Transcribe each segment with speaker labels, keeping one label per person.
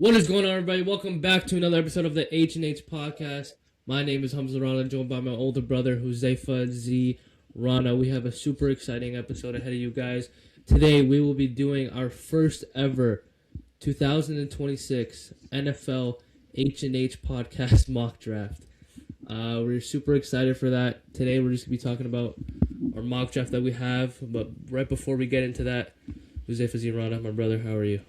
Speaker 1: What is going on, everybody? Welcome back to another episode of the HnH Podcast. My name is Rana, joined by my older brother, Huzaifa Z. Rana. We have a super exciting episode ahead of you guys. Today, we will be doing our first ever 2026 NFL HnH Podcast mock draft. We're super excited for that. Today, we're just going to be talking about our mock draft that we have. But right before we get into that, Huzaifa Z. Rana, my brother, how are you?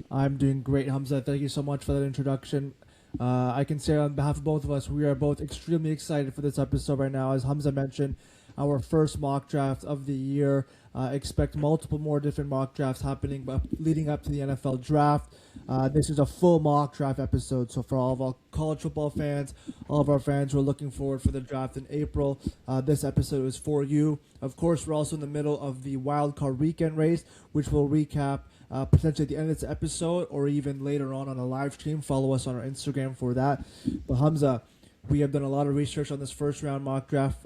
Speaker 2: I'm doing great, Hamza. Thank you so much for that introduction. I can say on behalf of both of us, we are both extremely excited for this episode right now. As Hamza mentioned, our first mock draft of the year. Expect multiple more different mock drafts happening leading up to the NFL draft. This is a full mock draft episode, so for all of our college football fans, all of our fans who are looking forward for the draft in April, this episode is for you. Of course, we're also in the middle of the wild card weekend race, which we'll recap potentially at the end of this episode or even later on a live stream. Follow us on our Instagram for that. But Hamza, we have done a lot of research on this first round mock draft,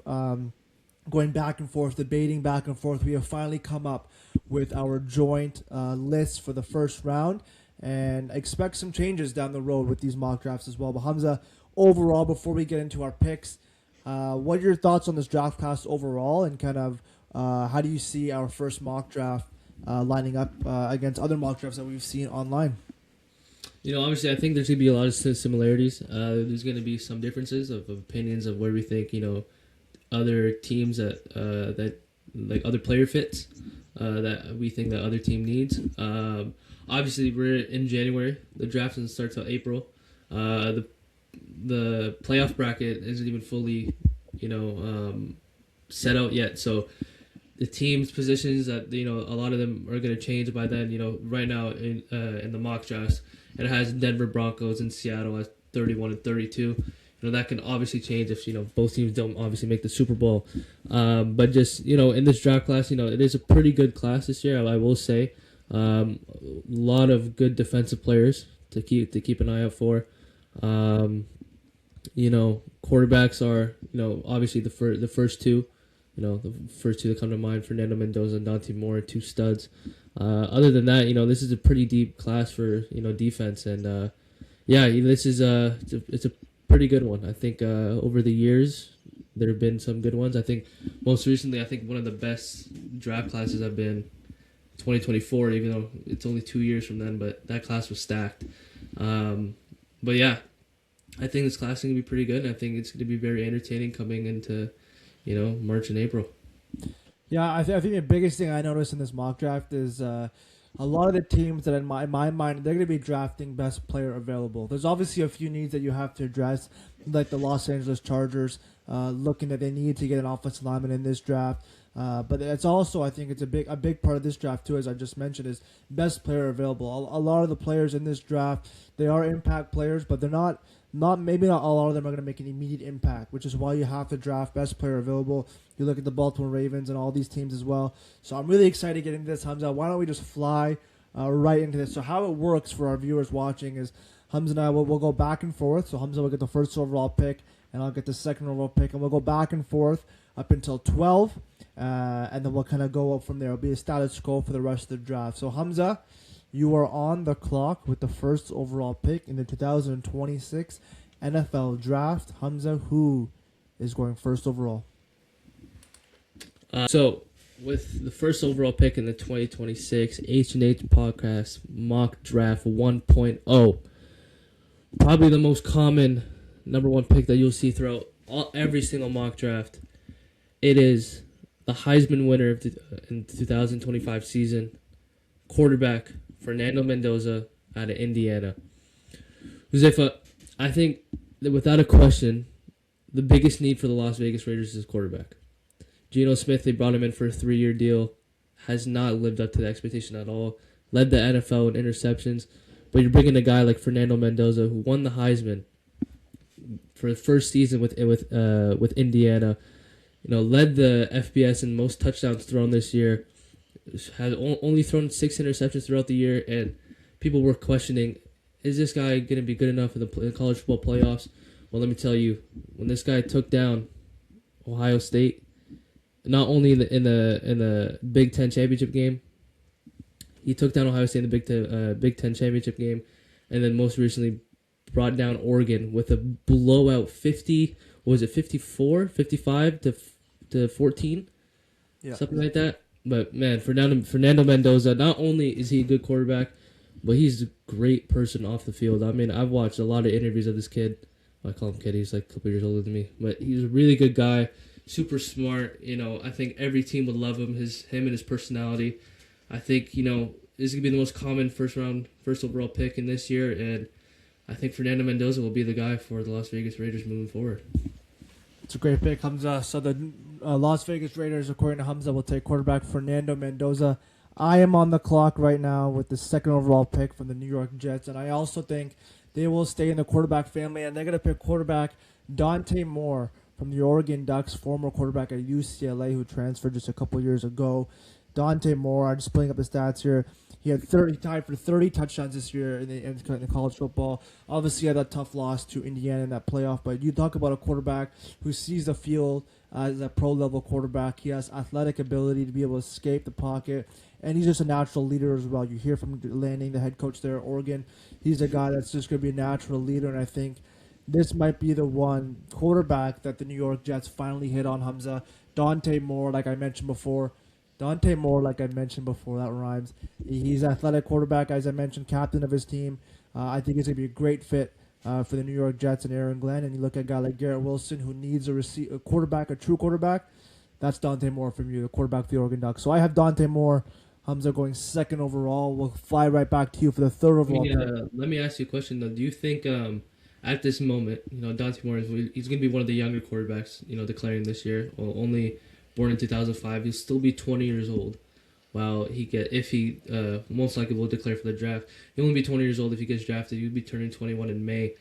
Speaker 2: going back and forth, debating back and forth. We have finally come up with our joint list for the first round and expect some changes down the road with these mock drafts as well. But Hamza, overall, before we get into our picks, what are your thoughts on this draft class overall, and kind of how do you see our first mock draft lining up against other mock drafts that we've seen online?
Speaker 1: You know, obviously, I think there's going to be a lot of similarities. There's going to be some differences of opinions of where we think, other teams that like other player fits that we think that other team needs. Obviously, we're in January. The draft doesn't start till April. The playoff bracket isn't even fully, set out yet. So the team's positions that a lot of them are going to change by then. Right now in the mock drafts, it has Denver Broncos and Seattle as 31 and 32. That can obviously change if both teams don't obviously make the Super Bowl. But just in this draft class, it is a pretty good class this year. I will say, a lot of good defensive players to keep an eye out for. Quarterbacks are obviously the first two. The first two that come to mind, Fernando, Mendoza, and Dante Moore, two studs. Other than that, this is a pretty deep class for, defense. And, this is it's a pretty good one. I think over the years, there have been some good ones. I think most recently, one of the best draft classes have been 2024, even though it's only 2 years from then, but that class was stacked. But yeah, I think this class is going to be pretty good, and I think it's going to be very entertaining coming into March and April.
Speaker 2: Yeah, I think the biggest thing I noticed in this mock draft is a lot of the teams that in my mind, they're going to be drafting best player available. There's obviously a few needs that you have to address, like the Los Angeles Chargers, looking that they need to get an offensive lineman in this draft. But it's also, I think it's a big part of this draft too, as I just mentioned, is best player available. A lot of the players in this draft, they are impact players, but they're not maybe not a lot of them are going to make an immediate impact, which is why you have to draft best player available. You look at the Baltimore Ravens and all these teams as well. So I'm really excited to get into this, Hamza. Why don't we just fly right into this? So how it works for our viewers watching is Hamza and I will go back and forth. So Hamza will get the first overall pick, and I'll get the second overall pick, and we'll go back and forth up until 12, and then we'll kind of go up from there. It'll be a status quo for the rest of the draft. So Hamza, you are on the clock with the first overall pick in the 2026 NFL Draft. Hamza, who is going first overall?
Speaker 1: So, with the first overall pick in the 2026 HnH Podcast Mock Draft 1.0, probably the most common number one pick that you'll see throughout every single mock draft, it is the Heisman winner of in the 2025 season, quarterback Fernando Mendoza out of Indiana. Huzaifa, I think that without a question, the biggest need for the Las Vegas Raiders is quarterback. Geno Smith, they brought him in for a 3-year deal, has not lived up to the expectation at all, led the NFL in interceptions, but you're bringing a guy like Fernando Mendoza, who won the Heisman for the first season with Indiana, led the FBS in most touchdowns thrown this year, has only thrown 6 interceptions throughout the year, and people were questioning, is this guy going to be good enough in the college football playoffs? Well, let me tell you, when this guy took down Ohio State, not only in the Big Ten championship game, he took down Ohio State in the Big Ten championship game, and then most recently brought down Oregon with a blowout 55 to 14, something like that. But man, Fernando Mendoza, not only is he a good quarterback, but he's a great person off the field. I mean, I've watched a lot of interviews of this kid. I call him kid. He's like a couple years older than me, but he's a really good guy, super smart. I think every team would love him. Him and his personality. I think this is gonna be the most common first overall pick in this year, and I think Fernando Mendoza will be the guy for the Las Vegas Raiders moving forward.
Speaker 2: It's a great pick, Hamza. So the Las Vegas Raiders, according to Hamza, will take quarterback Fernando Mendoza. I am on the clock right now with the second overall pick from the New York Jets, and I also think they will stay in the quarterback family, and they're going to pick quarterback Dante Moore from the Oregon Ducks, former quarterback at UCLA who transferred just a couple years ago. Dante Moore, I'm just pulling up the stats here. He had tied for 30 touchdowns this year in the college football. Obviously, he had that tough loss to Indiana in that playoff. But you talk about a quarterback who sees the field as a pro-level quarterback. He has athletic ability to be able to escape the pocket. And he's just a natural leader as well. You hear from Delane, the head coach there at Oregon. He's a guy that's just going to be a natural leader. And I think this might be the one quarterback that the New York Jets finally hit on, Hamza. Dante Moore, like I mentioned before, that rhymes. He's an athletic quarterback, as I mentioned, captain of his team. I think he's going to be a great fit for the New York Jets and Aaron Glenn. And you look at a guy like Garrett Wilson, who needs a quarterback, a true quarterback. That's Dante Moore from you, the quarterback for the Oregon Ducks. So I have Dante Moore, Hamza, going second overall. We'll fly right back to you for the third overall.
Speaker 1: Let me ask you a question, though. Do you think at this moment, Dante Moore, he's going to be one of the younger quarterbacks, declaring this year, only born in 2005, he'll still be 20 years old. While if he most likely will declare for the draft, he'll only be 20 years old if he gets drafted. He'll be turning 21 in May.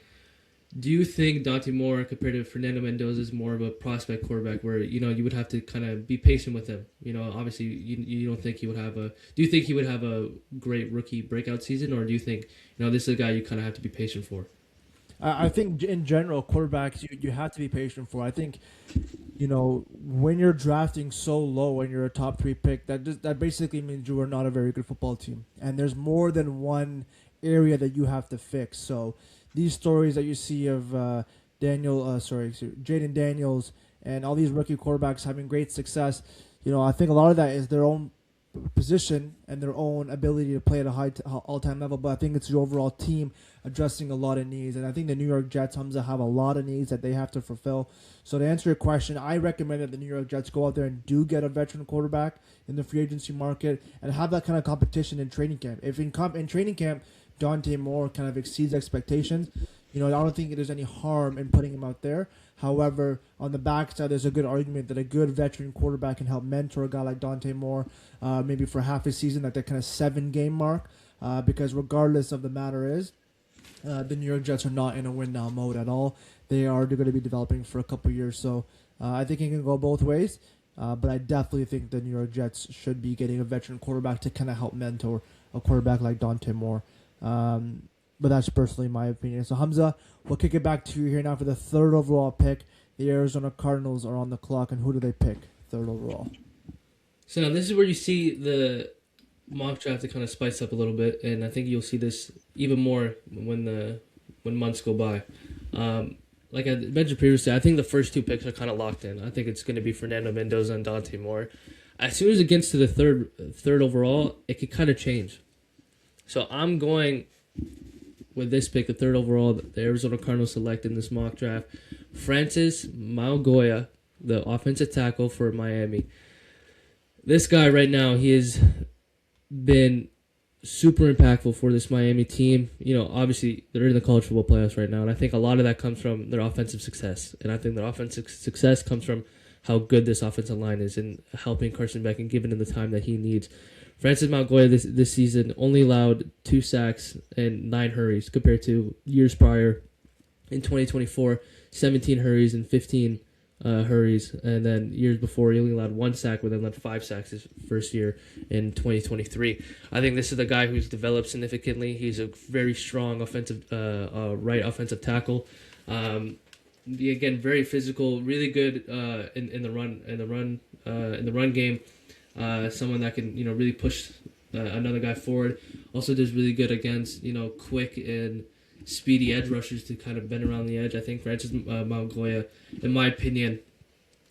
Speaker 1: Do you think Dante Moore, compared to Fernando Mendoza, is more of a prospect quarterback where you would have to kind of be patient with him? Obviously you don't think he would have a. Do you think he would have a great rookie breakout season, or do you think this is a guy you kind of have to be patient for?
Speaker 2: I think in general, quarterbacks you have to be patient for. I think, when you're drafting so low and you're a top 3 pick, that basically means you are not a very good football team. And there's more than one area that you have to fix. So these stories that you see of Jaden Daniels and all these rookie quarterbacks having great success, I think a lot of that is their own position and their own ability to play at a high all-time level, but I think it's the overall team addressing a lot of needs, and I think the New York Jets, Hamza, have a lot of needs that they have to fulfill. So to answer your question, I recommend that the New York Jets go out there and do get a veteran quarterback in the free agency market and have that kind of competition in training camp. If in training camp Dante Moore kind of exceeds expectations, I don't think there's any harm in putting him out there. However, on the backside, there's a good argument that a good veteran quarterback can help mentor a guy like Dante Moore, maybe for half a season at that kind of 7-game mark. Because regardless of the matter is, the New York Jets are not in a win-now mode at all. They're going to be developing for a couple years. So I think it can go both ways. But I definitely think the New York Jets should be getting a veteran quarterback to kind of help mentor a quarterback like Dante Moore. But that's personally my opinion. So, Hamza, we'll kick it back to you here now for the third overall pick. The Arizona Cardinals are on the clock, and who do they pick third overall?
Speaker 1: So now this is where you see the mock draft to kind of spice up a little bit, and I think you'll see this even more when months go by. Like I mentioned previously, I think the first 2 picks are kind of locked in. I think it's going to be Fernando Mendoza and Dante Moore. As soon as it gets to the third overall, it could kind of change. So I'm going with this pick, the third overall, the Arizona Cardinals select in this mock draft, Francis Mauigoa, the offensive tackle for Miami. This guy right now, he has been super impactful for this Miami team. Obviously, they're in the college football playoffs right now, and I think a lot of that comes from their offensive success. And I think their offensive success comes from how good this offensive line is and helping Carson Beck and giving him the time that he needs. Francis Mauigoa this season only allowed 2 sacks and 9 hurries compared to years prior. In 2024, 17 hurries and 15 hurries. And then years before, he only allowed 1 sack, but then allowed 5 sacks his first year in 2023. I think this is the guy who's developed significantly. He's a very strong right offensive tackle. Again, very physical, really good in the run game. Someone that can really push another guy forward. Also does really good against, quick and speedy edge rushers to kind of bend around the edge. I think Francis Mauigoa, in my opinion,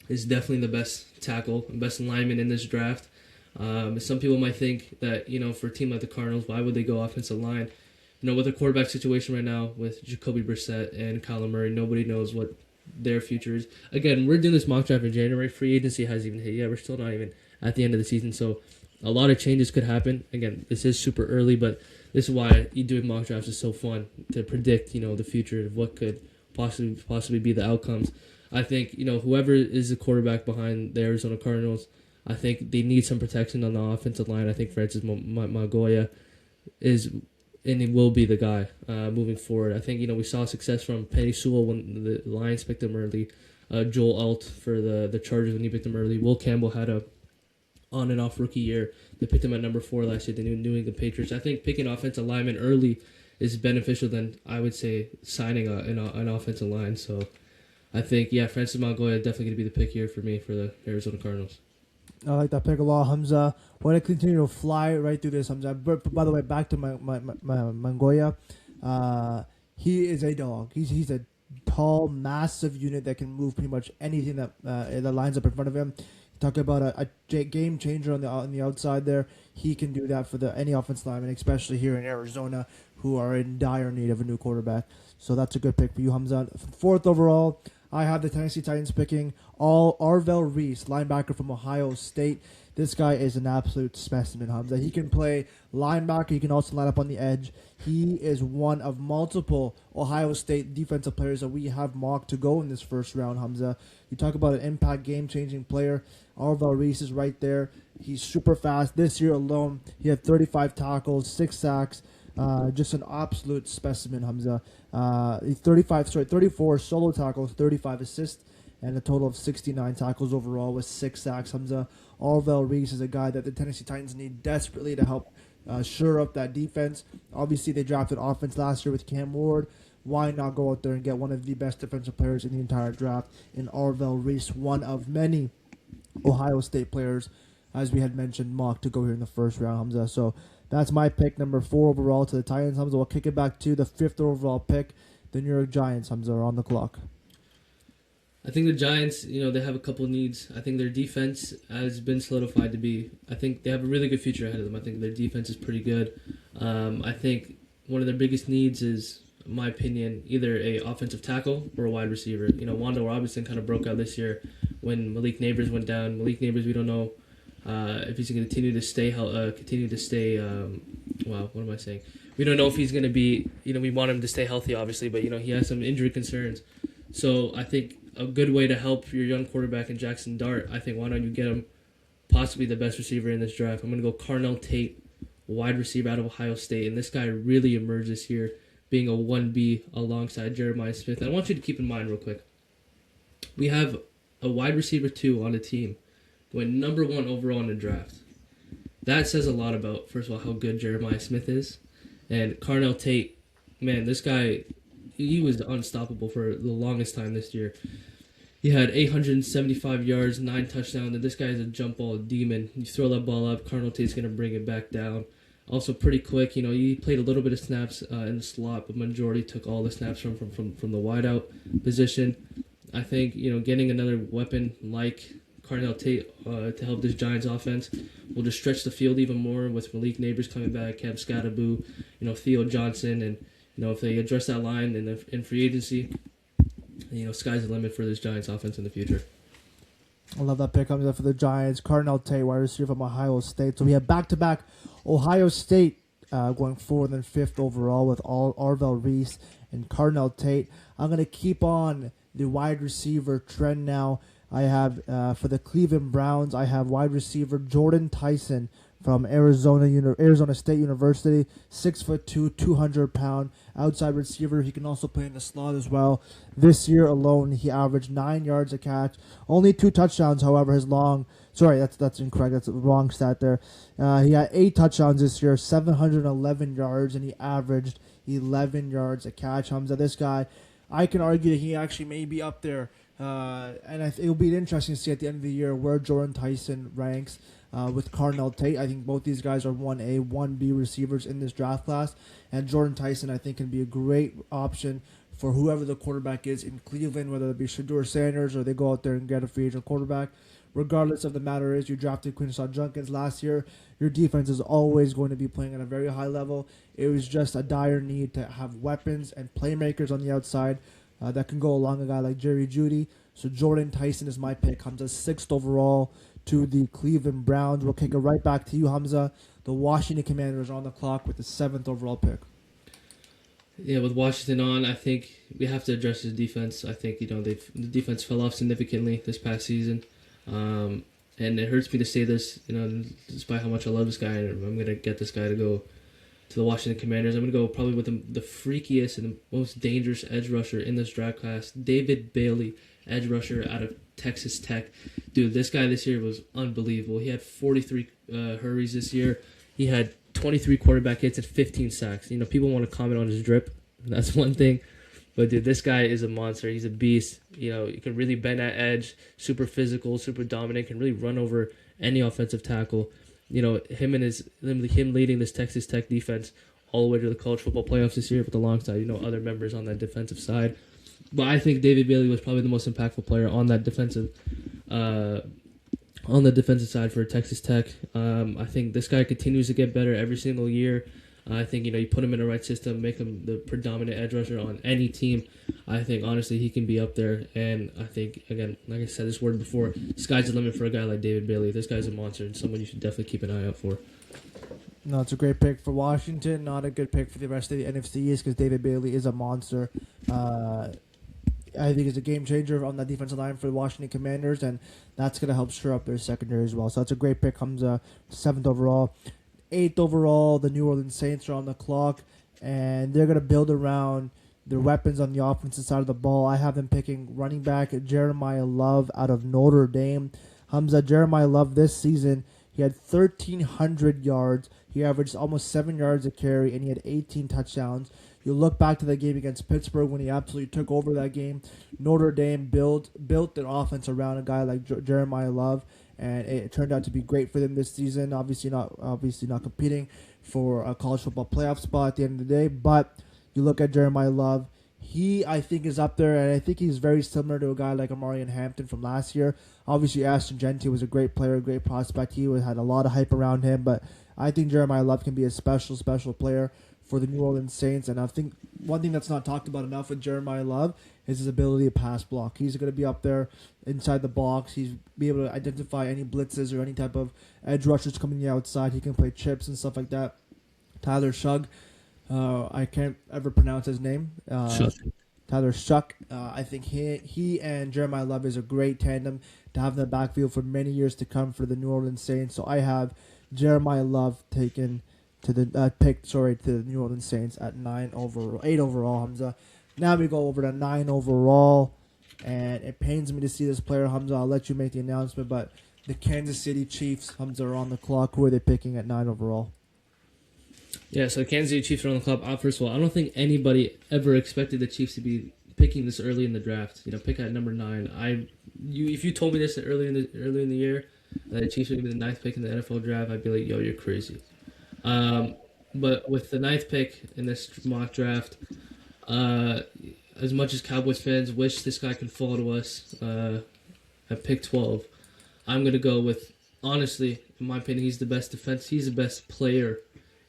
Speaker 1: is definitely the best tackle and best lineman in this draft. Some people might think that, for a team like the Cardinals, why would they go offensive line? With the quarterback situation right now with Jacoby Brissett and Kyler Murray, nobody knows what their future is. Again, we're doing this mock draft in January. Free agency hasn't even hit yet. We're still not even at the end of the season. So a lot of changes could happen. Again, this is super early, but this is why doing mock drafts is so fun to predict, the future of what could possibly be the outcomes. I think, whoever is the quarterback behind the Arizona Cardinals, I think they need some protection on the offensive line. I think Francis Mauigoa is and he will be the guy moving forward. I think, we saw success from Penny Sewell when the Lions picked him early. Joel Alt for the Chargers when he picked him early. Will Campbell had a on and off rookie year. They picked him at number 4 last year, the New England Patriots. I think picking offensive linemen early is beneficial than, I would say, signing an offensive line. So I think, Francis Mauigoa is definitely going to be the pick here for me for the Arizona Cardinals.
Speaker 2: I like that pick a lot, Hamza. We're going to continue to fly right through this, Hamza. But by the way, back to my Mauigoa. He is a dog. He's a tall, massive unit that can move pretty much anything that lines up in front of him. Talk about a game changer on the outside there. He can do that for any offensive lineman, especially here in Arizona, who are in dire need of a new quarterback. So that's a good pick for you, Hamza. 4th overall, I have the Tennessee Titans picking Arvell Reese, linebacker from Ohio State. This guy is an absolute specimen, Hamza. He can play linebacker. He can also line up on the edge. He is one of multiple Ohio State defensive players that we have mocked to go in this first round, Hamza. You talk about an impact, game-changing player. Arvell Reese is right there. He's super fast. This year alone, he had 35 tackles, 6 sacks. Just an absolute specimen, Hamza. 34 solo tackles, 35 assists, and a total of 69 tackles overall with 6 sacks, Hamza. Arvell Reese is a guy that the Tennessee Titans need desperately to help shore up that defense. Obviously, they drafted offense last year with Cam Ward. Why not go out there and get one of the best defensive players in the entire draft in Arvell Reese, one of many Ohio State players, as we had mentioned, mocked to go here in the first round, Hamza. So that's my pick, number 4 overall to the Titans, Hamza. We'll kick it back to the 5th overall pick, the New York Giants, Hamza, are on the clock.
Speaker 1: I think the Giants, they have a couple of needs. I think their defense has been solidified to be. I think they have a really good future ahead of them. I think their defense is pretty good. I think one of their biggest needs is, in my opinion, either a offensive tackle or a wide receiver. Wanda Robinson kind of broke out this year when Malik Neighbors went down. Malik Neighbors, we don't know if he's going to continue to stay. What am I saying? We don't know if he's going to be. We want him to stay healthy, obviously, but he has some injury concerns. So I think a good way to help your young quarterback in Jackson Dart, I think, why don't you get him possibly the best receiver in this draft? I'm going to go Carnell Tate, wide receiver out of Ohio State, and this guy really emerged this year, being a 1B alongside Jeremiah Smith. And I want you to keep in mind real quick, we have a wide receiver 2 on the team, went number 1 overall in the draft. That says a lot about, first of all, how good Jeremiah Smith is. And Carnell Tate, man, this guy, he was unstoppable for the longest time this year. He had 875 yards, 9 touchdowns, and this guy is a jump ball demon. You throw that ball up, Carnell Tate's going to bring it back down. Also pretty quick, he played a little bit of snaps in the slot, but majority took all the snaps from the wideout position. I think, getting another weapon like Carnell Tate to help this Giants offense will just stretch the field even more with Malik Neighbors coming back, Cam Scatteraboo, Theo Johnson, and if they address that line in free agency, sky's the limit for this Giants offense in the future.
Speaker 2: I love that pick comes up for the Giants. Carnell Tate, wide receiver from Ohio State. So we have back-to-back Ohio State going 4th and 5th overall with Arvell Reese and Carnell Tate. I'm going to keep on the wide receiver trend now. I have, for the Cleveland Browns, I have wide receiver Jordan Tyson from Arizona State University, 6'2", 200-pound outside receiver. He can also play in the slot as well. This year alone, he averaged 9 yards a catch, only 2 touchdowns. However, that's incorrect. That's the wrong stat there. He had 8 touchdowns this year, 711 yards, and he averaged 11 yards a catch. Hamza, this guy, I can argue that he actually may be up there And it'll be interesting to see at the end of the year where Jordan Tyson ranks with Cardinal Tate. I think both these guys are 1A, 1B receivers in this draft class. And Jordan Tyson, I think, can be a great option for whoever the quarterback is in Cleveland, whether it be Shedeur Sanders or they go out there and get a free agent quarterback. Regardless of the matter is, you drafted Quinshon Judkins last year. Your defense is always going to be playing at a very high level. It was just a dire need to have weapons and playmakers on the outside that can go along a guy like Jerry Jeudy. So Jordan Tyson is my pick. Hamza, 6th overall to the Cleveland Browns. We'll kick it right back to you, Hamza. The Washington Commanders are on the clock with the 7th overall pick.
Speaker 1: Yeah, with Washington on, I think we have to address the defense. I think the defense fell off significantly this past season. And it hurts me to say this, despite how much I love this guy, and I'm going to get this guy to go to the Washington Commanders. I'm going to go probably with the freakiest and the most dangerous edge rusher in this draft class, David Bailey, edge rusher out of Texas Tech. Dude, this guy this year was unbelievable. He had 43 hurries this year. He had 23 quarterback hits and 15 sacks. People want to comment on his drip. That's one thing. But, dude, this guy is a monster. He's a beast. You can really bend that edge, super physical, super dominant, can really run over any offensive tackle. Him leading this Texas Tech defense all the way to the college football playoffs this year with alongside, other members on that defensive side. But I think David Bailey was probably the most impactful player on that defensive side for Texas Tech. I think this guy continues to get better every single year. I think, you put him in the right system, make him the predominant edge rusher on any team. I think, honestly, he can be up there. And I think, again, like I said this word before, sky's the limit for a guy like David Bailey. This guy's a monster and someone you should definitely keep an eye out for.
Speaker 2: No, it's a great pick for Washington. Not a good pick for the rest of the NFC East because David Bailey is a monster. I think it's a game changer on that defensive line for the Washington Commanders, and that's going to help shore up their secondary as well. So that's a great pick. Comes 7th overall. 8th overall, the New Orleans Saints are on the clock, and they're going to build around their weapons on the offensive side of the ball. I have them picking running back Jeremiah Love out of Notre Dame. Hamza, Jeremiah Love this season, he had 1,300 yards. He averaged almost 7 yards a carry, and he had 18 touchdowns. You look back to that game against Pittsburgh when he absolutely took over that game. Notre Dame built their offense around a guy like Jeremiah Love, and it turned out to be great for them this season. Obviously not competing for a college football playoff spot at the end of the day, but you look at Jeremiah Love, he, I think, is up there, and I think he's very similar to a guy like Amarian Hampton from last year. Obviously, Ashton Genty was a great player, a great prospect. He had a lot of hype around him, but I think Jeremiah Love can be a special player for the New Orleans Saints. And I think one thing that's not talked about enough with Jeremiah Love is his ability to pass block. He's going to be up there inside the box. He's be able to identify any blitzes or any type of edge rushers coming the outside. He can play chips and stuff like that. Tyler Shug. I can't ever pronounce his name. Tyler Shuck. I think he and Jeremiah Love is a great tandem to have in the backfield for many years to come for the New Orleans Saints. So I have Jeremiah Love taken to the to the New Orleans Saints at 8 overall, Hamza. Now we go over to 9 overall, and it pains me to see this player, Hamza. I'll let you make the announcement, but the Kansas City Chiefs, Hamza, are on the clock. Who are they picking at 9 overall?
Speaker 1: Yeah, so Kansas City Chiefs are on the clock. First of all, I don't think anybody ever expected the Chiefs to be picking this early in the draft. Pick at number 9. If you told me this early in the year that the Chiefs were going to be the 9th pick in the NFL draft, I'd be like, yo, you're crazy. But with the 9th pick in this mock draft, as much as Cowboys fans wish this guy could fall to us at pick 12, I'm going to go with, honestly, in my opinion, he's the best defense. He's the best player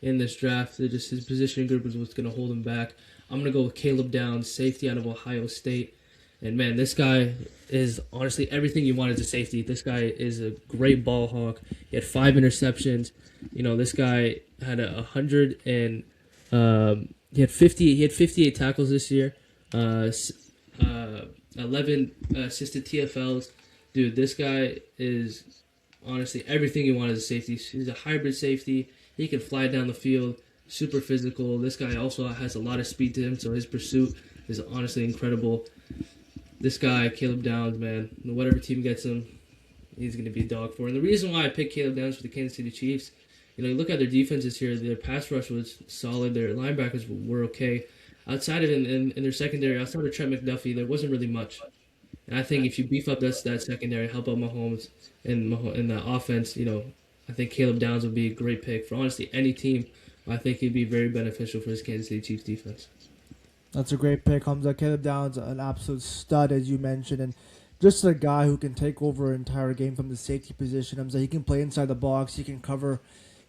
Speaker 1: in this draft. Just his positioning group is what's going to hold him back. I'm going to go with Caleb Downs, safety out of Ohio State. And, man, this guy is honestly everything you want as a safety. This guy is a great ball hawk. He had 5 interceptions. This guy had 58 tackles this year. 11 assisted TFLs. Dude, this guy is honestly everything you want as a safety. He's a hybrid safety. He can fly down the field, super physical. This guy also has a lot of speed to him, so his pursuit is honestly incredible. This guy, Caleb Downs, man, whatever team gets him, he's going to be a dog for. And the reason why I picked Caleb Downs for the Kansas City Chiefs, you look at their defenses here. Their pass rush was solid. Their linebackers were okay. Outside of in their secondary, outside of Trent McDuffie, there wasn't really much. And I think if you beef up that secondary, help out Mahomes in the offense, I think Caleb Downs would be a great pick for honestly any team. I think he'd be very beneficial for this Kansas City Chiefs defense.
Speaker 2: That's a great pick, Hamza. Caleb Downs, an absolute stud, as you mentioned, and just a guy who can take over an entire game from the safety position. Hamza, he can play inside the box. He can cover.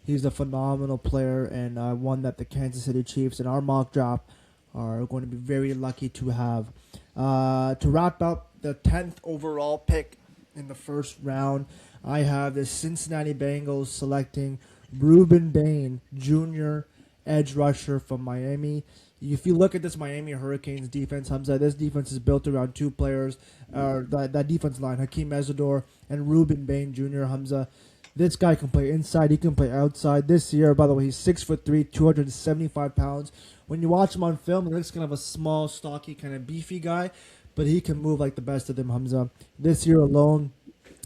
Speaker 2: He's a phenomenal player, and one that the Kansas City Chiefs in our mock draft are going to be very lucky to have. To wrap up the 10th overall pick in the first round, I have the Cincinnati Bengals selecting Ruben Bain, Jr., edge rusher from Miami. If you look at this Miami Hurricanes defense, Hamza, this defense is built around two players. That defense line, Akheem Mesidor and Ruben Bain Jr., Hamza. This guy can play inside. He can play outside. This year, by the way, he's 6'3", 275 pounds. When you watch him on film, he looks kind of a small, stocky, kind of beefy guy, but he can move like the best of them, Hamza. This year alone,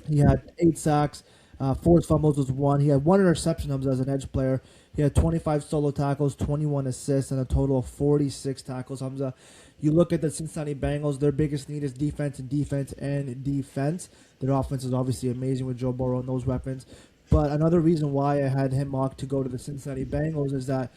Speaker 2: he had 8 sacks, 4 fumbles was 1. He had 1 interception, Hamza, as an edge player. He had 25 solo tackles, 21 assists, and a total of 46 tackles, Hamza. You look at the Cincinnati Bengals, their biggest need is defense and defense and defense. Their offense is obviously amazing with Joe Burrow and those weapons. But another reason why I had him mocked to go to the Cincinnati Bengals is that,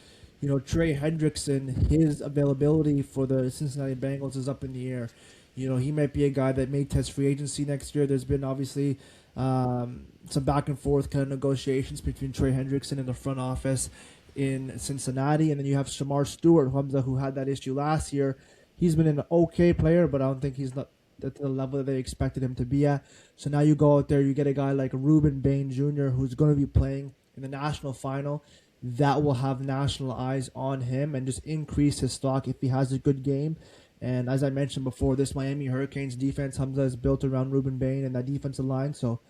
Speaker 2: Trey Hendrickson, his availability for the Cincinnati Bengals is up in the air. He might be a guy that may test free agency next year. There's been obviously some back and forth kind of negotiations between Trey Hendrickson and the front office in Cincinnati. And then you have Shamar Stewart, Hamza, who had that issue last year. He's been an okay player, but I don't think he's not at the level that they expected him to be at. So now you go out there, you get a guy like Ruben Bain Jr., who's going to be playing in the national final. That will have national eyes on him and just increase his stock if he has a good game. And as I mentioned before, this Miami Hurricanes defense, Hamza, is built around Ruben Bain and that defensive line. So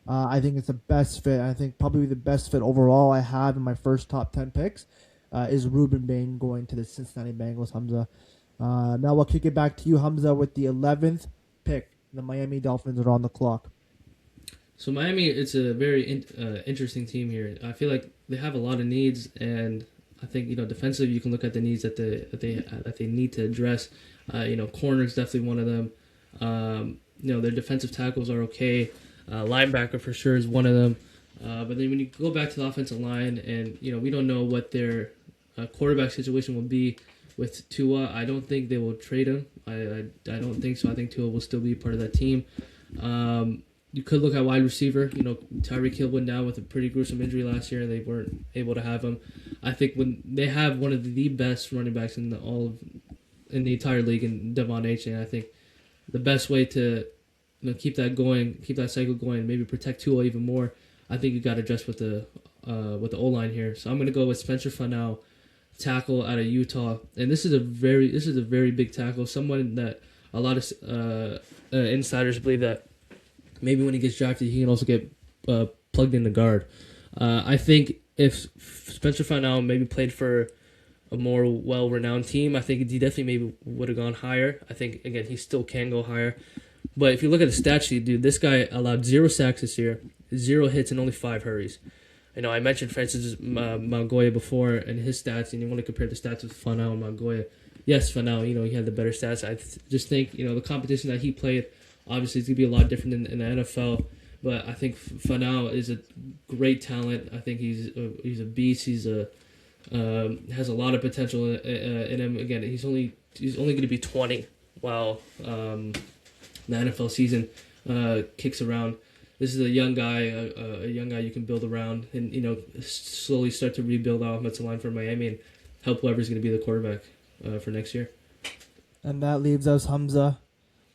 Speaker 2: I think it's the best fit. I think probably the best fit overall I have in my first top 10 picks is Ruben Bain going to the Cincinnati Bengals, Hamza. Now we'll kick it back to you, Hamza, with the 11th pick. The Miami Dolphins are on the clock.
Speaker 1: So Miami, it's a very interesting team here. I feel like they have a lot of needs, and I think defensively you can look at the needs that they need to address. Corner is definitely one of them. Their defensive tackles are okay. Linebacker for sure is one of them. But then when you go back to the offensive line, and we don't know what their quarterback situation will be with Tua. I don't think they will trade him. I don't think so. I think Tua will still be part of that team. You could look at wide receiver. Tyreek Hill went down with a pretty gruesome injury last year, and they weren't able to have him. I think when they have one of the best running backs in the entire league in Devon Achane, I think the best way to keep that going, keep that cycle going, maybe protect Tua even more. I think you got to address with the O-line here. So I'm going to go with Spencer Fernando, tackle out of Utah, and this is a very big tackle. Someone that a lot of insiders believe that maybe when he gets drafted, he can also get plugged in the guard. I think if Spencer Fernando maybe played for a more well-renowned team, I think he definitely maybe would have gone higher. I think, again, he still can go higher. But if you look at the stat sheet, dude, this guy allowed 0 sacks this year, 0 hits, and only 5 hurries. I mentioned Francis Mauigoa before and his stats, and you want to compare the stats with Fernando and Mauigoa. Yes, Fernando, he had the better stats. I just think, the competition that he played, obviously, it's going to be a lot different in the NFL. But I think Fernando is a great talent. I think he's a beast. He's has a lot of potential in him. Again, he's only going to be 20 while the NFL season kicks around. This is a young guy you can build around, and slowly start to rebuild our offensive line for Miami and help whoever's going to be the quarterback for next year.
Speaker 2: And that leaves us, Hamza,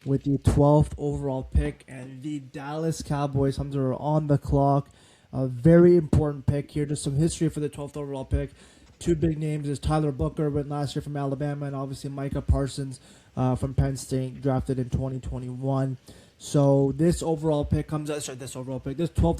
Speaker 2: with the 12th overall pick, and the Dallas Cowboys, Hamza, are on the clock. A very important pick here. Just some history for the 12th overall pick. 2 big names is Tyler Booker, went last year from Alabama, and obviously Micah Parsons from Penn State, drafted in 2021. So this 12th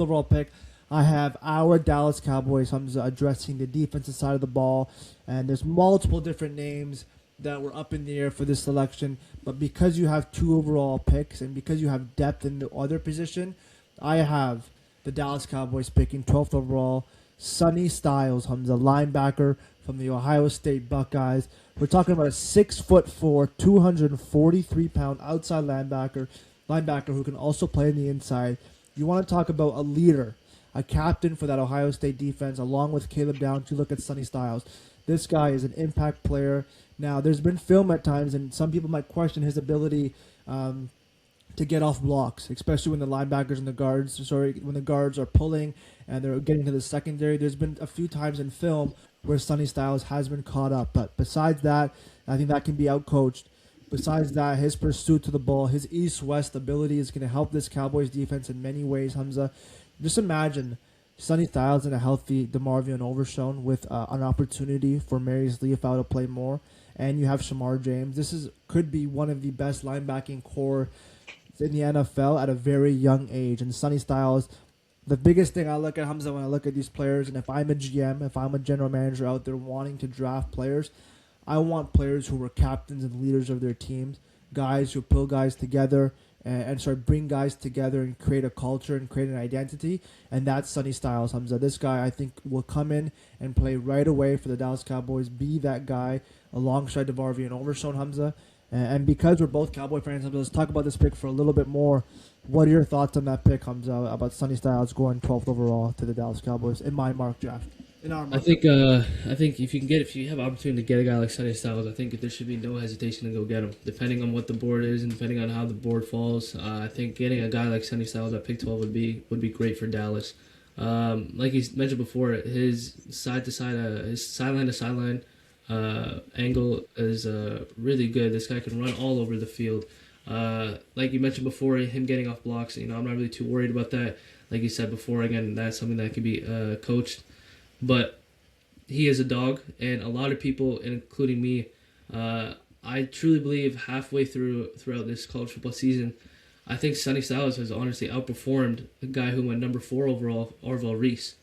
Speaker 2: overall pick, I have our Dallas Cowboys, Hamza, addressing the defensive side of the ball, and there's multiple different names that were up in the air for this selection, but because you have 2 overall picks and because you have depth in the other position, I have the Dallas Cowboys picking 12th overall, Sonny Styles, Hamza, linebacker from the Ohio State Buckeyes. We're talking about a 6'4", 243-pound outside linebacker. linebacker who can also play on the inside. You want to talk about a leader, a captain for that Ohio State defense, along with Caleb Downs. You look at Sonny Styles. This guy is an impact player. Now, there's been film at times, and some people might question his ability to get off blocks, especially when the linebackers and when the guards are pulling and they're getting to the secondary. There's been a few times in film where Sonny Styles has been caught up. But besides that, I think that can be outcoached. Besides that, his pursuit to the ball, his east-west ability is going to help this Cowboys defense in many ways, Hamza. Just imagine Sonny Styles and a healthy Avieon Overshown with an opportunity for Marius Leafau to play more. And you have Shamar James. This could be one of the best linebacking core in the NFL at a very young age. And Sonny Styles, the biggest thing I look at, Hamza, when I look at these players, and if I'm a GM, if I'm a general manager out there wanting to draft players, I want players who were captains and leaders of their teams, guys who pull guys together and bring guys together and create a culture and create an identity. And that's Sonny Styles, Hamza. This guy, I think, will come in and play right away for the Dallas Cowboys, be that guy alongside Avieon Overshown, Hamza. And because we're both Cowboy fans, Hamza, let's talk about this pick for a little bit more. What are your thoughts on that pick, Hamza, about Sonny Styles going 12th overall to the Dallas Cowboys in my mock draft?
Speaker 1: I think if you have opportunity to get a guy like Sonny Styles, I think there should be no hesitation to go get him. Depending on what the board is and depending on how the board falls, I think getting a guy like Sonny Styles at pick 12 would be great for Dallas. Like you mentioned before, his sideline to sideline angle is really good. This guy can run all over the field. Like you mentioned before, him getting off blocks, I'm not really too worried about that. Like you said before, again, that's something that can be coached. But he is a dog, and a lot of people, including me, I truly believe halfway throughout this college football season, I think Sonny Styles has honestly outperformed a guy who went number 4 overall, Arvell Reese.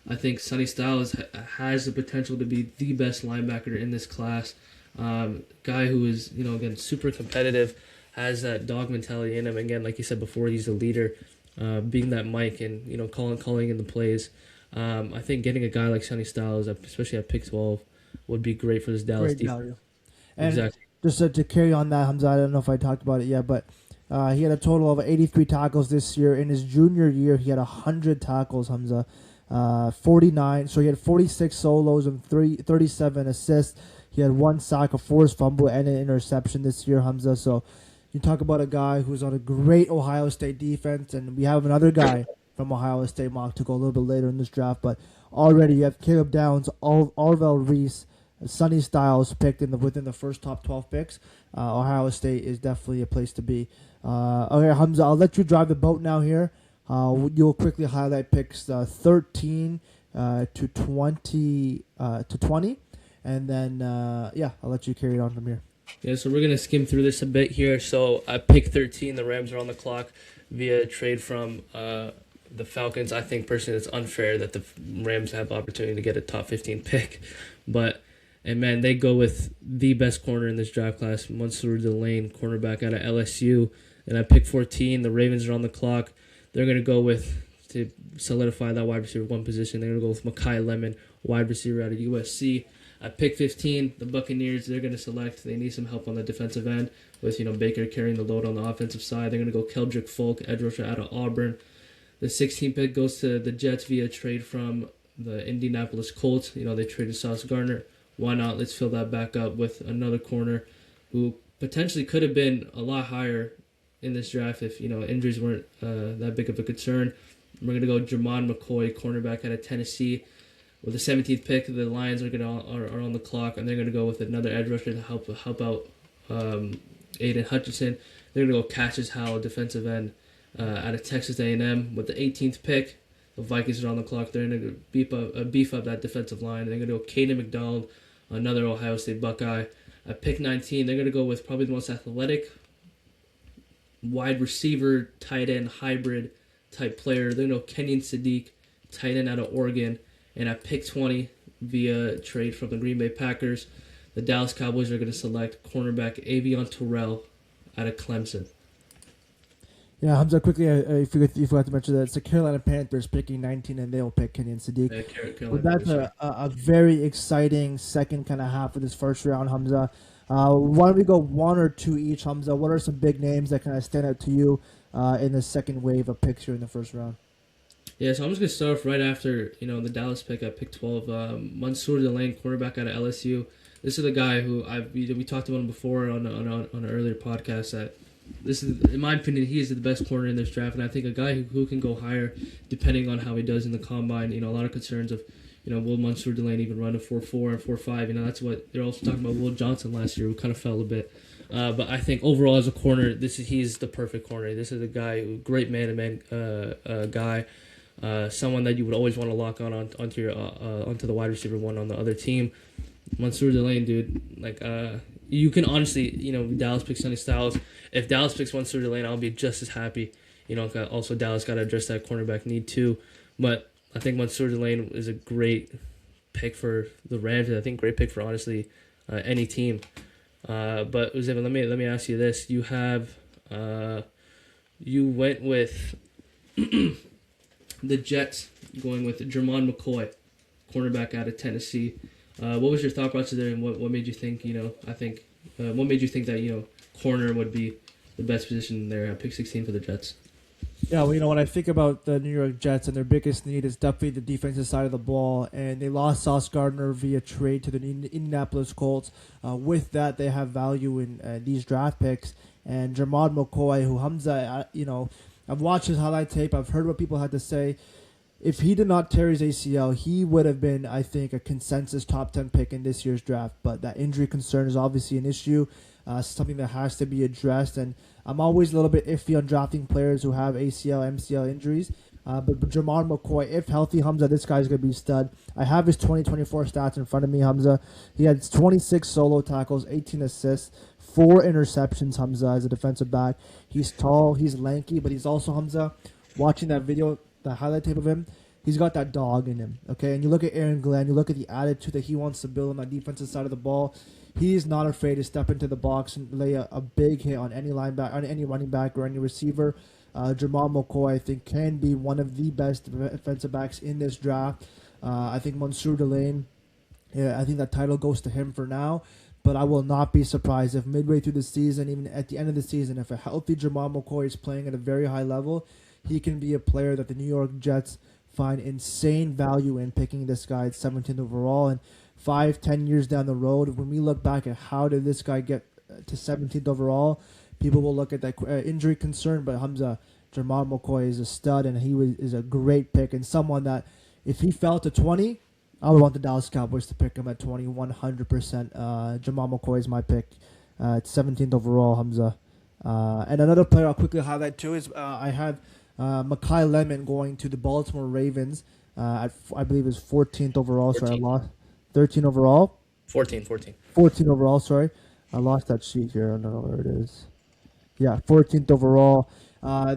Speaker 1: I think Sonny Styles has the potential to be the best linebacker in this class. Guy who is, again, super competitive, has that dog mentality in him. Again, like you said before, he's a leader, being that mic and, calling in the plays. I think getting a guy like Sonny Styles, especially at pick 12, would be great for this Dallas defense. Value.
Speaker 2: And
Speaker 1: exactly.
Speaker 2: Just to carry on that, Hamza, I don't know if I talked about it yet, but he had a total of 83 tackles this year. In his junior year, he had 100 tackles, Hamza. 49. So he had 46 solos and 37 assists. He had 1 sack, a forced fumble, and an interception this year, Hamza. So you talk about a guy who's on a great Ohio State defense, and we have another guy from Ohio State mock to go a little bit later in this draft, but already you have Caleb Downs, Arvell Reese, Sonny Styles picked within the first top 12 picks. Ohio State is definitely a place to be. Okay, Hamza, I'll let you drive the boat now here. You'll quickly highlight picks 13 to 20, and then I'll let you carry it on from here.
Speaker 1: Yeah, so we're gonna skim through this a bit here. So at pick 13, the Rams are on the clock via a trade from the Falcons. I think personally it's unfair that the Rams have the opportunity to get a top 15 pick, and they go with the best corner in this draft class, Mansoor, Delane, cornerback out of LSU. And at pick 14, the Ravens are on the clock. They're going to go to solidify that wide receiver 1 position, they're going to go with Makai Lemon, wide receiver out of USC. At pick 15, the Buccaneers, they're going to select. They need some help on the defensive end with, Baker carrying the load on the offensive side. They're going to go Keldrick Folk, edge rusher out of Auburn. The 16th pick goes to the Jets via trade from the Indianapolis Colts. They traded Sauce Gardner. Why not? Let's fill that back up with another corner who potentially could have been a lot higher in this draft if, injuries weren't that big of a concern. We're going to go Jermod McCoy, cornerback out of Tennessee. With the 17th pick, the Lions are on the clock, and they're going to go with another edge rusher to help out Aiden Hutchinson. They're going to go Cassius Howell, defensive end, out of Texas A&M. With the 18th pick, the Vikings are on the clock. They're going to beef up that defensive line. They're going to go Kadyn McDonald, another Ohio State Buckeye. At pick 19, they're going to go with probably the most athletic wide receiver, tight end, hybrid type player. They're going to go Kenyon Sadiq, tight end out of Oregon. And at pick 20, via trade from the Green Bay Packers, the Dallas Cowboys are going to select cornerback Avieon Terrell out of Clemson.
Speaker 2: Yeah, Hamza, quickly, if you forgot to mention that, it's the Carolina Panthers picking 19, and they'll pick Kenyon Sadiq. But that's a very exciting second kind of half of this first round, Hamza. Why don't we go 1 or 2 each, Hamza? What are some big names that kind of stand out to you in the second wave of picks here in the first round.
Speaker 1: Yeah, so I'm just gonna start off right after the Dallas pick at pick 12. Mansoor, Delane, quarterback out of LSU. This is the guy who we talked about him before on an earlier podcast. That this is, in my opinion, he is the best corner in this draft, and I think a guy who can go higher depending on how he does in the combine. A lot of concerns of will Mansoor, Delane even run a 4.4 and 4.5? That's what they're also talking about. Will Johnson last year, who kind of fell a bit. But I think overall as a corner, he's the perfect corner. This is a guy, great man-to-man guy. Someone that you would always want to lock onto the wide receiver one on the other team. Mansoor, Delane, dude, you can honestly, Dallas picks Sonny Styles. If Dallas picks Mansoor, Delane, I'll be just as happy. Also Dallas got to address that cornerback need too. But I think Mansoor, Delane is a great pick for the Rams. I think great pick for honestly any team. But Uzema, let me ask you this: you went with the Jets going with Jermod McCoy, cornerback out of Tennessee. What was your thought process there, and what made you think what made you think that corner would be the best position there at pick 16 for the Jets?
Speaker 2: Yeah, well, when I think about the New York Jets and their biggest need is definitely the defensive side of the ball, and they lost Sauce Gardner via trade to the Indianapolis Colts. With that, they have value in these draft picks. And Jermod McCoy, who Hamza, I've watched his highlight tape. I've heard what people had to say. If he did not tear his ACL, he would have been, I think, a consensus top 10 pick in this year's draft. But that injury concern is obviously an issue, something that has to be addressed. And I'm always a little bit iffy on drafting players who have ACL, MCL injuries. But Jermod McCoy, if healthy, Hamza, this guy's going to be a stud. I have his 2024 stats in front of me, Hamza. He had 26 solo tackles, 18 assists, 4 interceptions, Hamza, as a defensive back. He's tall, he's lanky, but he's also, Hamza, watching that video, the highlight tape of him, he's got that dog in him, okay? And you look at Aaron Glenn, you look at the attitude that he wants to build on that defensive side of the ball. He's not afraid to step into the box and lay a big hit on any linebacker, on any running back or any receiver. Jermod McCoy, I think, can be one of the best defensive backs in this draft. I think Mansoor Delane, I think that title goes to him for now. But I will not be surprised if midway through the season, even at the end of the season, if a healthy Jermod McCoy is playing at a very high level, he can be a player that the New York Jets find insane value in, picking this guy at 17th overall. And 5-10 years down the road, when we look back at how did this guy get to 17th overall, people will look at that injury concern. But Hamza, Jermod McCoy is a stud, and is a great pick, and someone that if he fell to 20, I would want the Dallas Cowboys to pick him at 20, 100%. Jermod McCoy is my pick at 17th overall, Hamza. And another player I'll quickly highlight too is I had Makai Lemon going to the Baltimore Ravens at, I believe, is 14th overall.
Speaker 1: 14.
Speaker 2: Sorry, I lost 13 overall.
Speaker 1: 14
Speaker 2: overall, sorry. I lost that sheet here. I don't know where it is. Yeah, 14th overall.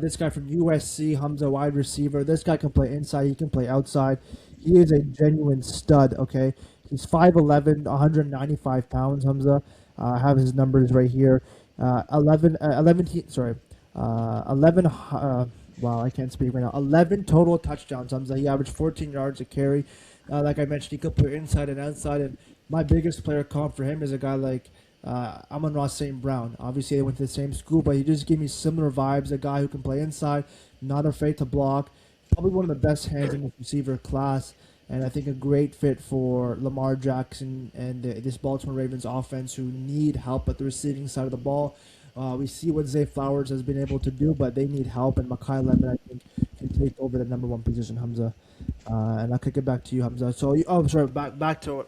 Speaker 2: This guy from USC, Hamza, wide receiver. This guy can play inside. He can play outside. He is a genuine stud, okay? He's 5'11", 195 pounds, Hamza. I have his numbers right here. 11, wow, I can't speak right now. 11 total touchdowns, Hamza. He averaged 14 yards a carry. Like I mentioned, he could play inside and outside. And my biggest player comp for him is a guy like Amon-Ra St. Brown. Obviously, they went to the same school, but he just gave me similar vibes. A guy who can play inside, not afraid to block. Probably one of the best hands in the receiver class, and I think a great fit for Lamar Jackson and this Baltimore Ravens offense, who need help at the receiving side of the ball. We see what Zay Flowers has been able to do, but they need help, and Makai Lemon, I think, can take over the number one position, Hamza. And I'll kick it back to you, Hamza. So, back to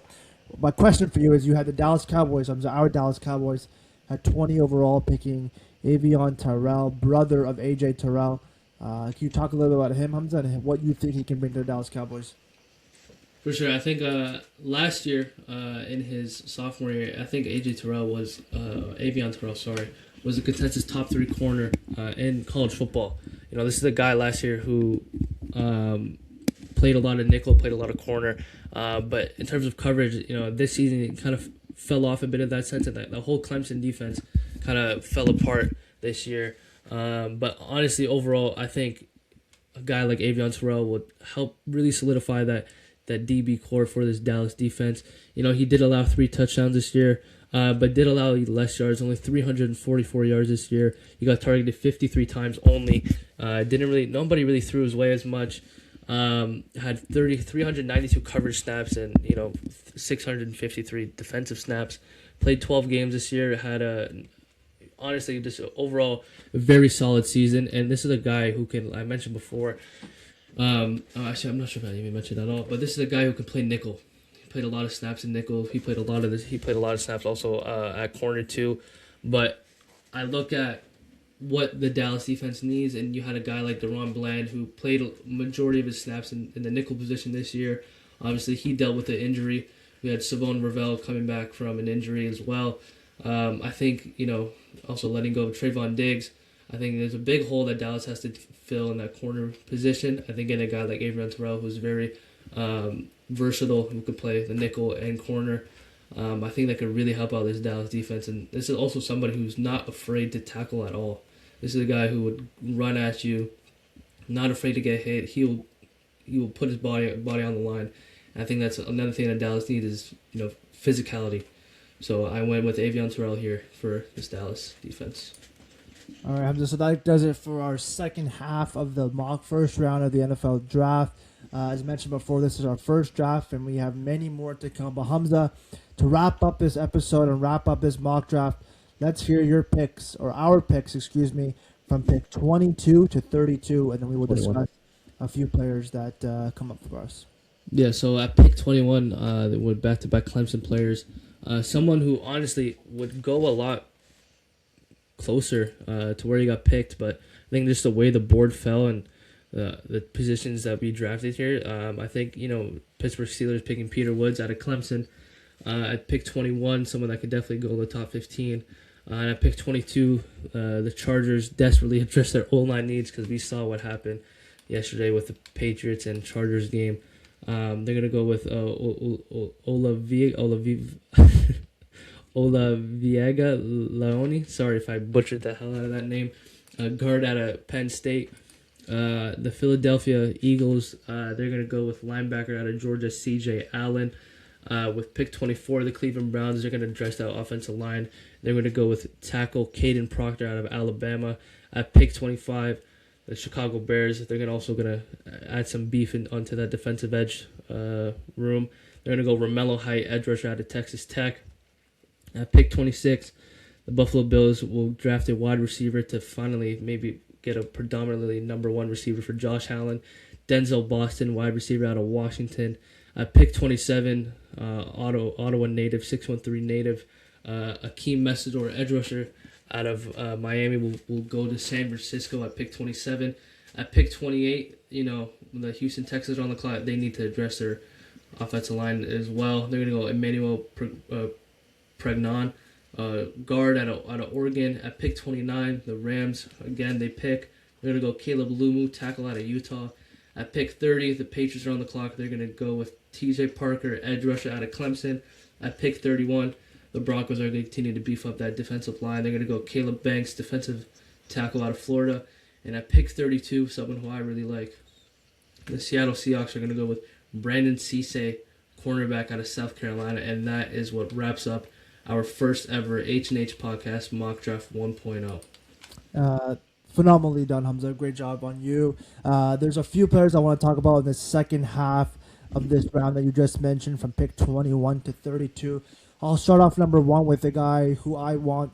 Speaker 2: my question for you is: you had the Dallas Cowboys, Hamza. Our Dallas Cowboys had 20 overall, picking Avieon Terrell, brother of AJ Terrell. Can you talk a little bit about him, Hamza, and what you think he can bring to the Dallas Cowboys?
Speaker 1: For sure. I think last year in his sophomore year, I think AJ Terrell was Avieon Terrell, was a consensus top 3 corner in college football. This is a guy last year who played a lot of nickel, played a lot of corner, but in terms of coverage, this season it kind of fell off a bit in that sense, and the whole Clemson defense kind of fell apart this year. But honestly, overall, I think a guy like Avieon Terrell would help really solidify that DB core for this Dallas defense. He did allow 3 touchdowns this year. but did allow less yards, only 344 yards this year. He got targeted 53 times only. Nobody really threw his way as much. Had 392 coverage snaps and 653 defensive snaps. Played 12 games this year. Had honestly just overall a very solid season. And this is a guy who can, I mentioned before. Actually, I'm not sure if I even mentioned at all, but this is a guy who can play nickel. Played a lot of snaps in nickel. He played a lot of snaps also at corner too. But I look at what the Dallas defense needs, and you had a guy like Deron Bland who played a majority of his snaps in the nickel position this year. Obviously, he dealt with the injury. We had Savon Ravel coming back from an injury as well. I think, also letting go of Trayvon Diggs. I think there's a big hole that Dallas has to fill in that corner position. I think getting a guy like Avieon Terrell, who's very versatile, who could play the nickel and corner, I think that could really help out this Dallas defense. And this is also somebody who's not afraid to tackle at all. This is a guy who would run at you, not afraid to get hit. He will put his body on the line. And I think that's another thing that Dallas needs is physicality. So I went with Avieon Terrell here for this Dallas defense.
Speaker 2: All right, Hamza, so that does it for our second half of the mock first round of the NFL draft. As mentioned before, this is our first draft, and we have many more to come. But Hamza, to wrap up this episode and wrap up this mock draft, let's hear your picks, or our picks, from pick 22 to 32, and then we will discuss a few players that come up for us.
Speaker 1: Yeah, so at pick 21, with back-to-back Clemson players, someone who honestly would go a lot closer to where he got picked, but I think just the way the board fell and the positions that we drafted here, I think Pittsburgh Steelers picking Peter Woods out of Clemson. At pick 21, someone that could definitely go in the top 15. And at pick 22, the Chargers desperately addressed their O-line needs because we saw what happened yesterday with the Patriots and Chargers game. They're going to go with Olaviega Leone. Sorry if I butchered the hell out of that name. Guard out of Penn State. The Philadelphia Eagles, they're going to go with linebacker out of Georgia, C.J. Allen. With pick 24, the Cleveland Browns, they're going to address that offensive line. They're going to go with tackle Kadyn Procter out of Alabama. At pick 25, the Chicago Bears, they're also going to add some beef onto that defensive edge room. They're going to go Romello Height, edge rusher out of Texas Tech. At pick 26, the Buffalo Bills will draft a wide receiver to finally maybe get a predominantly number one receiver for Josh Allen. Denzel Boston, wide receiver out of Washington. At pick 27, Ottawa native, 6'13" native, Akheem Mesidor, edge rusher out of Miami, will go to San Francisco at pick 27. At pick 28, the Houston Texans are on the clock. They need to address their offensive line as well. They're going to go Emmanuel Pregnon, guard out of Oregon. At pick 29, the Rams, again, they pick. They're going to go Caleb Lumu, tackle out of Utah. At pick 30, the Patriots are on the clock. They're going to go with T.J. Parker, edge rusher out of Clemson. At pick 31, the Broncos are going to continue to beef up that defensive line. They're going to go Caleb Banks, defensive tackle out of Florida. And at pick 32, someone who I really like, the Seattle Seahawks are going to go with Brandon Cisse, cornerback out of South Carolina. And that is what wraps up our first ever HnH Podcast Mock Draft 1.0.
Speaker 2: Phenomenally done, Hamza. Great job on you. There's a few players I want to talk about in the second half of this round that you just mentioned from pick 21 to 32. I'll start off number one with a guy who I want,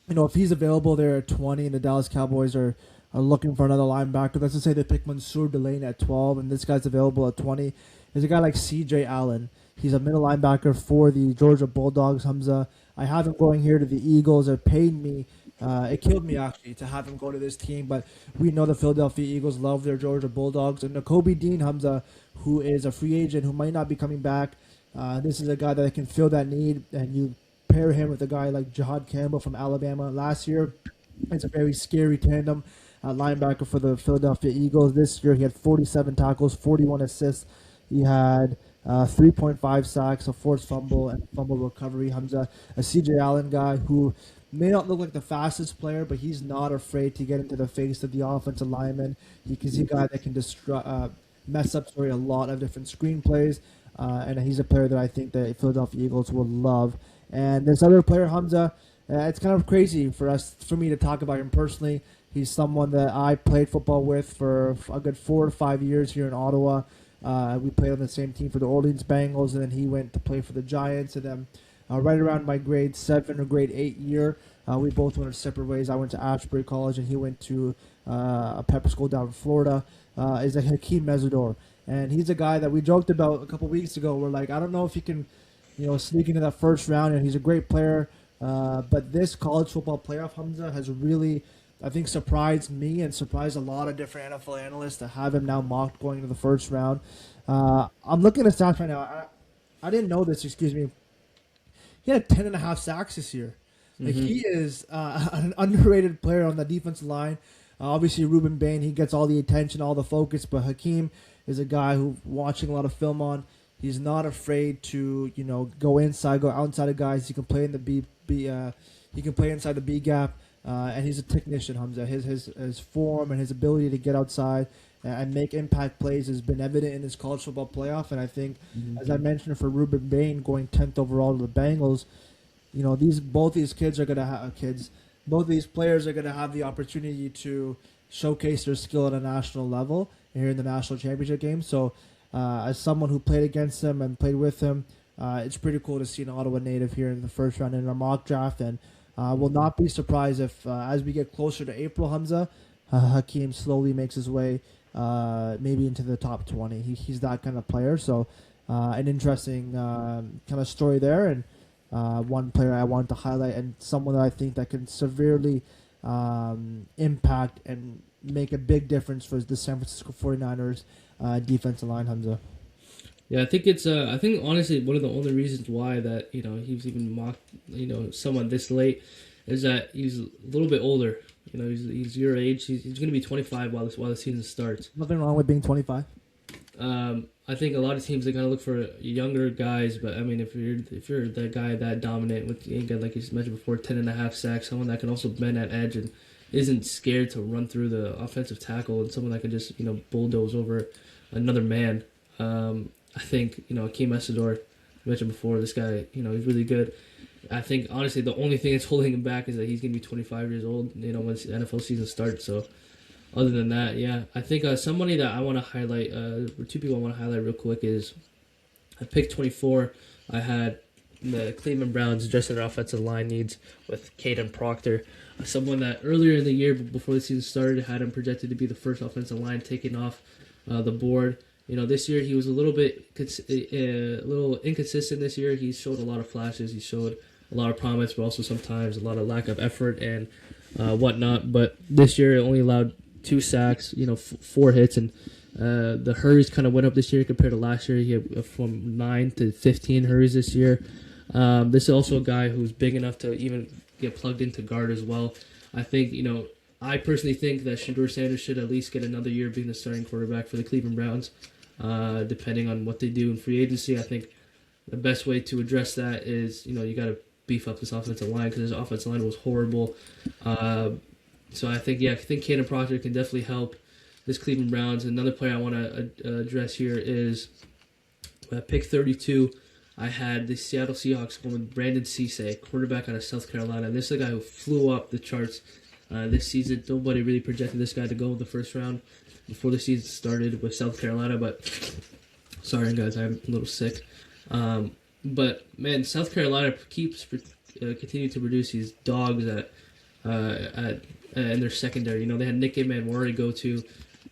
Speaker 2: if he's available there at 20 and the Dallas Cowboys are looking for another linebacker. Let's just say they pick Mansoor Delane at 12 and this guy's available at 20. There's a guy like C.J. Allen. He's a middle linebacker for the Georgia Bulldogs, Hamza. I have him going here to the Eagles. It paid me. It killed me, actually, to have him go to this team. But we know the Philadelphia Eagles love their Georgia Bulldogs. And Nakobe Dean, Hamza, who is a free agent who might not be coming back. This is a guy that can fill that need. And you pair him with a guy like Jahad Campbell from Alabama last year. It's a very scary tandem linebacker for the Philadelphia Eagles. This year he had 47 tackles, 41 assists. He had 3.5 sacks, a forced fumble, and fumble recovery. Hamza, a C.J. Allen guy who may not look like the fastest player, but he's not afraid to get into the face of the offensive lineman. He's a guy that can mess up a lot of different screenplays, and he's a player that I think the Philadelphia Eagles will love. And this other player, Hamza, it's kind of crazy for me to talk about him personally. He's someone that I played football with for a good 4 to 5 years here in Ottawa. We played on the same team for the Orleans Bengals, and then he went to play for the Giants. And then right around my grade 7 or grade 8 year, we both went our separate ways. I went to Ashbury College, and he went to a prep school down in Florida. Is a Akheem Mesidor. And he's a guy that we joked about a couple weeks ago. We're like, I don't know if he can, sneak into that first round, and he's a great player. But this college football playoff, Hamza, has really, I think, surprised me and surprised a lot of different NFL analysts to have him now mocked going into the first round. I'm looking at stats right now. I didn't know this, excuse me. He had 10.5 sacks this year. Like, he is an underrated player on the defensive line. Obviously, Ruben Bain, he gets all the attention, all the focus, but Akheem is a guy who, watching a lot of film on, he's not afraid to, go inside, go outside of guys. He can play in the he can play inside the B gap, and he's a technician, Hamza. His form and his ability to get outside and make impact plays has been evident in his college football playoff. And I think, as I mentioned, for Ruben Bain going 10th overall to the Bengals, both these kids are gonna have both these players are gonna have the opportunity to showcase their skill at a national level here in the national championship game. So, as someone who played against him and played with him, it's pretty cool to see an Ottawa native here in the first round in our mock draft. And will not be surprised if, as we get closer to April, Hamza, Akheem slowly makes his way maybe into the top 20. He's that kind of player. So, an interesting kind of story there. And one player I wanted to highlight, and someone that I think that can severely impact and make a big difference for the San Francisco 49ers defensive line, Hamza.
Speaker 1: Yeah, I think it's. I think honestly, one of the only reasons why that he was even mocked, someone this late, is that he's a little bit older. He's your age. He's going to be 25 while the season starts.
Speaker 2: Nothing wrong with being 25.
Speaker 1: I think a lot of teams, they gotta look for younger guys, but I mean, if you're that guy that dominant with, again, like you mentioned before, 10.5 sacks, someone that can also bend that edge and isn't scared to run through the offensive tackle, and someone that can just bulldoze over another man. I think Akheem Mesidor, I mentioned before, this guy, he's really good. I think honestly the only thing that's holding him back is that he's gonna be 25 years old, when the NFL season starts. So. Other than that, yeah, I think somebody that I want to highlight, or two people I want to highlight real quick is, I picked 24. I had the Cleveland Browns addressing their offensive line needs with Kadyn Procter, someone that earlier in the year, before the season started, had him projected to be the first offensive line taken off the board. This year he was a little inconsistent. This year he showed a lot of flashes. He showed a lot of promise, but also sometimes a lot of lack of effort and whatnot. But this year it only allowed 2 sacks, 4 hits, and the hurries kind of went up this year compared to last year. He had from 9 to 15 hurries this year. This is also a guy who's big enough to even get plugged into guard as well. I think, I personally think that Shedeur Sanders should at least get another year being the starting quarterback for the Cleveland Browns, depending on what they do in free agency. I think the best way to address that is, you got to beef up this offensive line, because this offensive line was horrible. So I think Kadyn Procter can definitely help this Cleveland Browns. Another player I want to address here is pick 32. I had the Seattle Seahawks going with Brandon Cisse, quarterback out of South Carolina. This is a guy who flew up the charts this season. Nobody really projected this guy to go in the first round before the season started with South Carolina. But sorry, guys, I'm a little sick. But man, South Carolina keeps continue to produce these dogs in their secondary. They had Nick Manwari go to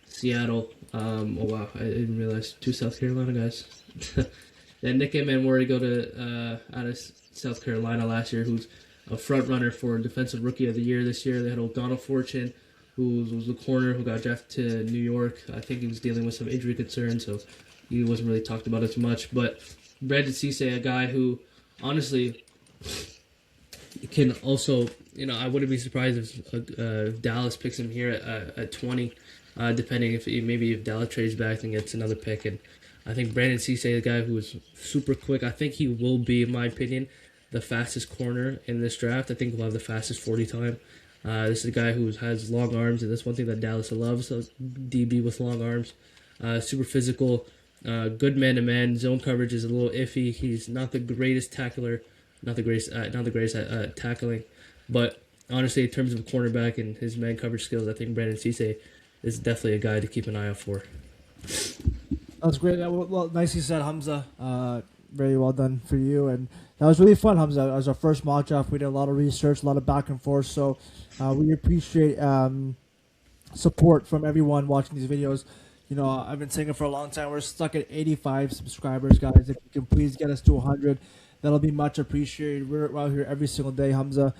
Speaker 1: Seattle. Oh wow, I didn't realize 2 South Carolina guys. They had Nick Manwari go to out of South Carolina last year, who's a front runner for Defensive Rookie of the Year this year. They had O'Donnell Fortune, who was the corner who got drafted to New York. I think he was dealing with some injury concerns, so he wasn't really talked about as much. But Brandon Cisse, a guy who honestly can also, I wouldn't be surprised if Dallas picks him here at 20, depending if Dallas trades back and gets another pick. And I think Brandon Cisse, a guy who is super quick, I think he will be, in my opinion, the fastest corner in this draft. I think he'll have the fastest 40 time. This is a guy who has long arms, and that's one thing that Dallas loves, so DB with long arms. Super physical, good man-to-man. Zone coverage is a little iffy. He's not the greatest tackler not the greatest at tackling, but honestly, in terms of a cornerback and his man coverage skills, I think Brandon Cisse is definitely a guy to keep an eye out for.
Speaker 2: That's great. Well, nicely said, Hamza. Very well done for you. And that was really fun, Hamza. As our first mock draft, we did a lot of research, a lot of back and forth. So we appreciate support from everyone watching these videos. You know, I've been saying it for a long time. We're stuck at 85 subscribers, guys. If you can please get us to 100, that'll be much appreciated. We're out here every single day, Hamza.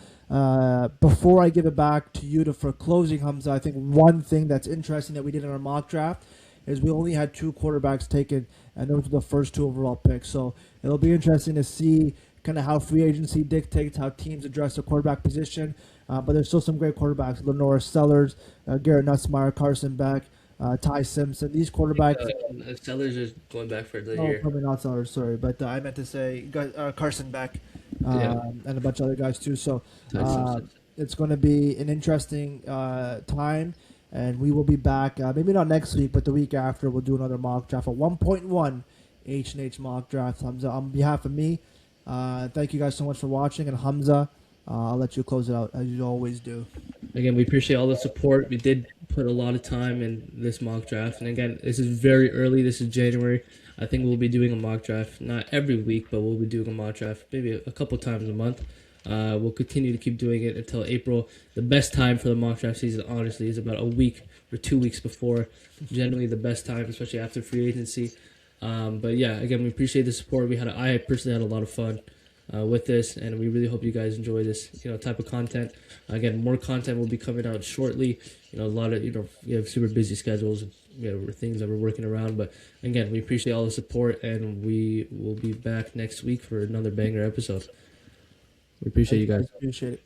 Speaker 2: Before I give it back to you for closing, Hamza, I think one thing that's interesting that we did in our mock draft is we only had 2 quarterbacks taken, and those were the first 2 overall picks. So it'll be interesting to see kind of how free agency dictates how teams address the quarterback position. But there's still some great quarterbacks: Lenore Sellers, Garrett Nussmeier, Carson Beck, Ty Simpson. These quarterbacks.
Speaker 1: Sellers is going back for the
Speaker 2: Oh,
Speaker 1: year.
Speaker 2: probably not Sellers. Sorry, but I meant to say Carson Beck
Speaker 1: Yeah.
Speaker 2: and a bunch of other guys too. So
Speaker 1: Ty Simpson.
Speaker 2: it's going to be an interesting time. And we will be back, maybe not next week, but the week after. We'll do another mock draft, a 1.1 HnH mock draft. Hamza, on behalf of me, thank you guys so much for watching. And Hamza, I'll let you close it out, as you always do.
Speaker 1: Again, we appreciate all the support. We did put a lot of time in this mock draft. And again, this is very early. This is January. I think we'll be doing a mock draft, not every week, but we'll be doing a mock draft maybe a couple times a month. We'll continue to keep doing it until April. The best time for the mock draft season, honestly, is about a week or 2 weeks before. Generally, the best time, especially after free agency. But yeah, again, we appreciate the support. I personally had a lot of fun with this, and we really hope you guys enjoy this type of content. Again, more content will be coming out shortly. A lot of we have super busy schedules and things that we're working around. But again, we appreciate all the support, and we will be back next week for another banger episode. We appreciate you guys.
Speaker 2: Appreciate it.